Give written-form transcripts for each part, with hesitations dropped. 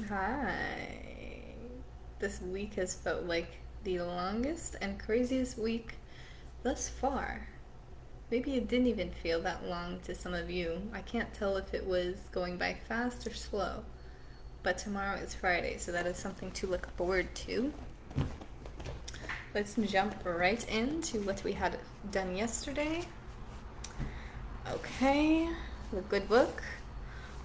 Hi. This week has felt like the longest and craziest week thus far. Maybe it didn't even feel that long to some of you. I can't tell if it was going by fast or slow. But tomorrow is Friday, so that is something to look forward to. Let's jump right into what we had done yesterday. Okay, the good book.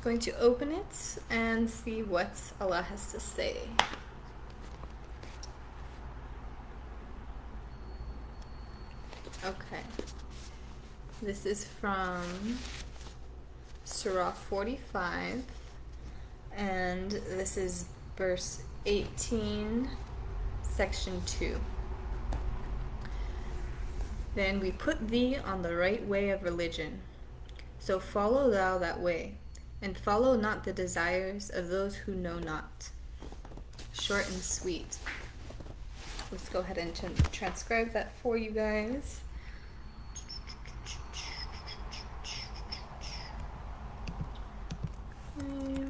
Going to open it and see what Allah has to say. Okay. This is from Surah 45, and this is verse 18, section 2. Then we put thee on the right way of religion. So follow thou that way, and follow not the desires of those who know not. Short and sweet. Let's go ahead and transcribe that for you guys. Okay.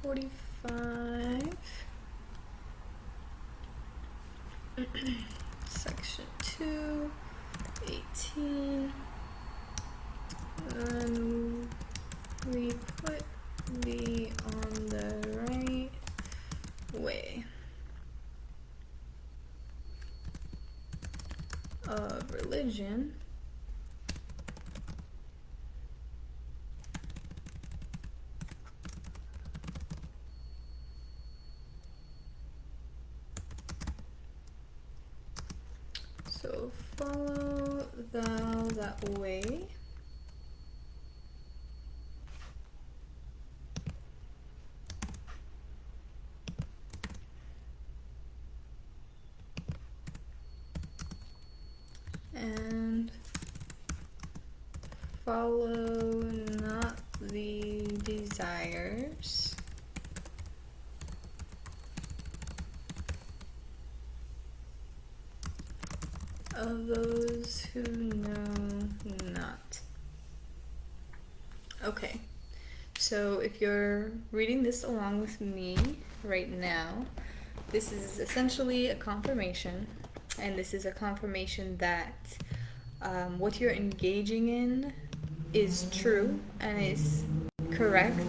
45. Section 2, 18. And we put thee on the right way of religion. So follow thou that way. And follow not the desires of those who know not. Okay, so if you're reading this along with me right now, this is essentially a confirmation, and this is a confirmation that what you're engaging in is true and is correct,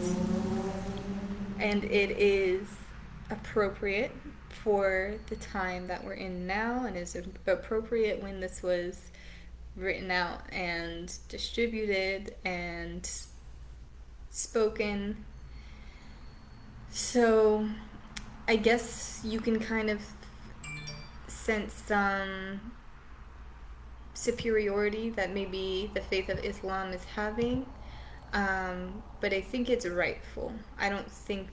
and it is appropriate for the time that we're in now, and is appropriate when this was written out and distributed and spoken. So I guess you can kind of sense some superiority that maybe the faith of Islam is having, but I think it's rightful. I don't think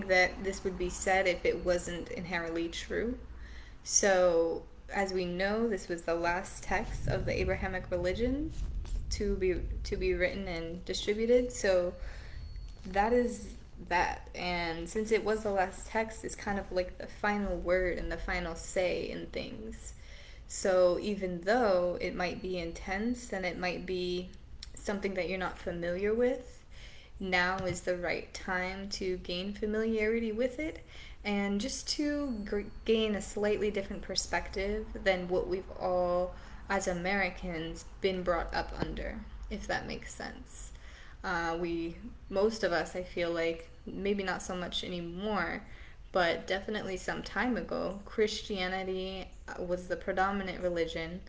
that this would be said if it wasn't inherently true. So, as we know, this was the last text of the Abrahamic religion to be written and distributed. So that is that. And since it was the last text, it's kind of like the final word and the final say in things. So even though it might be intense and it might be something that you're not familiar with, now is the right time to gain familiarity with it and just to gain a slightly different perspective than what we've all, as Americans, been brought up under, if that makes sense. Most of us, I feel like, maybe not so much anymore, but definitely some time ago, Christianity was the predominant religion.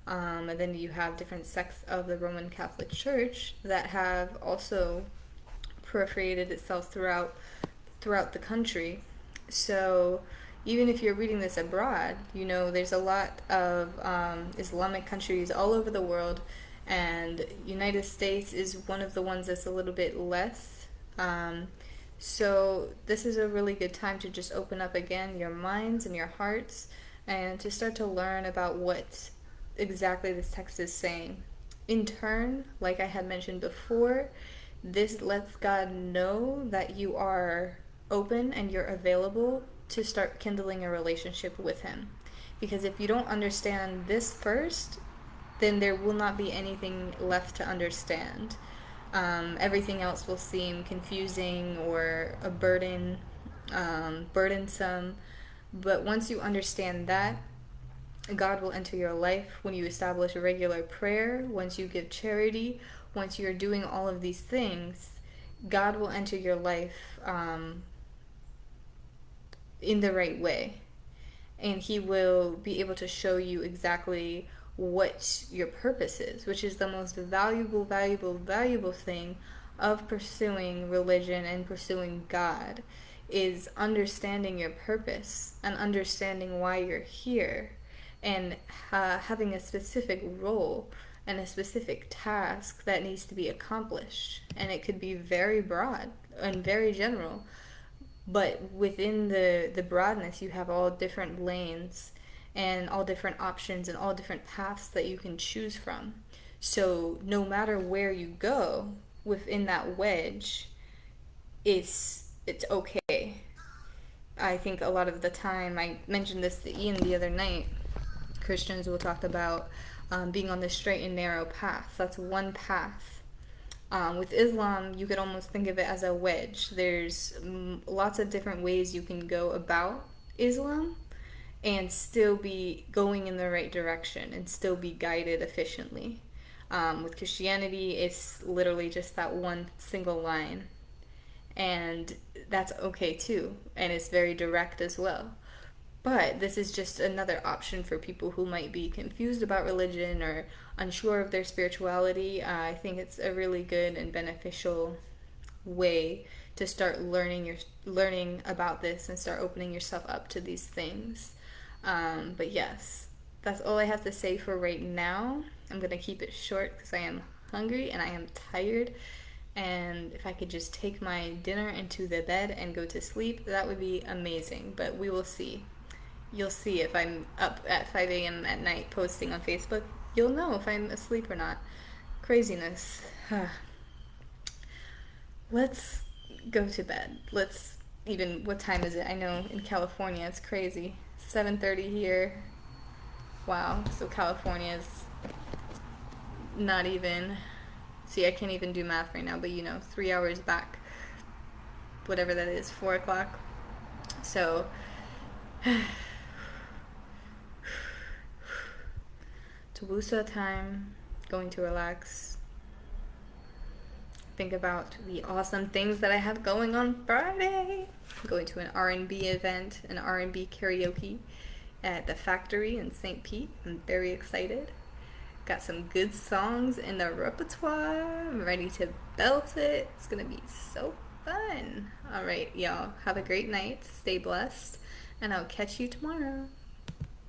And then you have different sects of the Roman Catholic Church that have also proliferated itself throughout the country. So even if you're reading this abroad, there's a lot of Islamic countries all over the world, and United States is one of the ones that's a little bit less. So this is a really good time to just open up again your minds and your hearts and to start to learn about what exactly this text is saying. In turn, like I had mentioned before, this lets God know that you are open and you're available to start kindling a relationship with Him. Because if you don't understand this first, then there will not be anything left to understand. Everything else will seem confusing or a burden, burdensome. But once you understand that, God will enter your life when you establish a regular prayer, once you give charity, once you're doing all of these things. God will enter your life in the right way. And He will be able to show you exactly what your purpose is, which is the most valuable thing of pursuing religion and pursuing God, is understanding your purpose and understanding why you're here, and having a specific role and a specific task that needs to be accomplished. And it could be very broad and very general, but within the broadness, you have all different lanes and all different options and all different paths that you can choose from. So no matter where you go within that wedge, it's okay. I think a lot of the time, I mentioned this to Ian the other night, Christians will talk about being on the straight and narrow path. That's one path. With Islam, you could almost think of it as a wedge. There's lots of different ways you can go about Islam and still be going in the right direction and still be guided efficiently. With Christianity, it's literally just that one single line. And that's okay too. And it's very direct as well. But this is just another option for people who might be confused about religion or unsure of their spirituality. I think it's a really good and beneficial way to start learning about this and start opening yourself up to these things. But yes, that's all I have to say for right now. I'm gonna keep it short because I am hungry and I am tired. And if I could just take my dinner into the bed and go to sleep, that would be amazing. But we will see. You'll see if I'm up at 5 a.m. at night posting on Facebook. You'll know if I'm asleep or not. Craziness. Let's go to bed. What time is it? I know in California it's crazy. 7:30 here. Wow. So California's not even... See, I can't even do math right now, but 3 hours back. Whatever that is, 4 o'clock. So... Tawusa time, going to relax, think about the awesome things that I have going on Friday. I'm going to an R&B event, an R&B karaoke at the Factory in St. Pete. I'm very excited. Got some good songs in the repertoire. I'm ready to belt it. It's gonna be so fun. Alright, y'all, have a great night. Stay blessed, and I'll catch you tomorrow.